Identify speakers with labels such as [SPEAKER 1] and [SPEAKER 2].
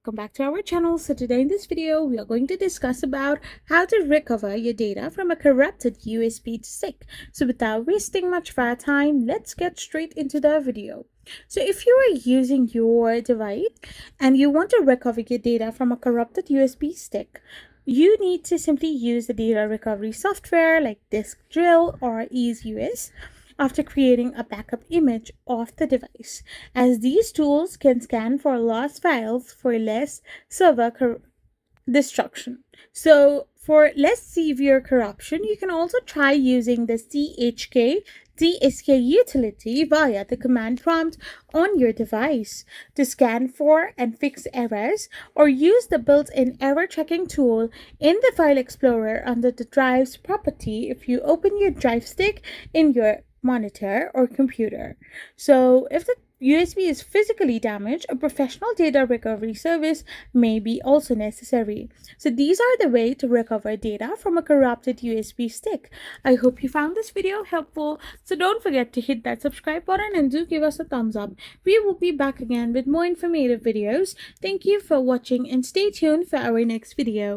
[SPEAKER 1] welcome back to our channel. So today in this video we are going to discuss about how to recover your data from a corrupted USB stick. So without wasting much of our time, let's get straight into the video. So if you are using your device and you want to recover your data from a corrupted USB stick, you need to simply use the data recovery software like Disk Drill or EaseUS after creating a backup image of the device, as these tools can scan for lost files for less server destruction. So for less severe corruption, you can also try using the CHKDSK utility via the command prompt on your device to scan for and fix errors, or use the built-in error checking tool in the File Explorer under the drive's property if you open your drive stick in your monitor or computer. So if the USB is physically damaged, a professional data recovery service may be also necessary. So these are the way to recover data from a corrupted USB stick. I hope you found this video helpful. So don't forget to hit that subscribe button and do give us a thumbs up. We will be back again with more informative videos. Thank you for watching and stay tuned for our next video.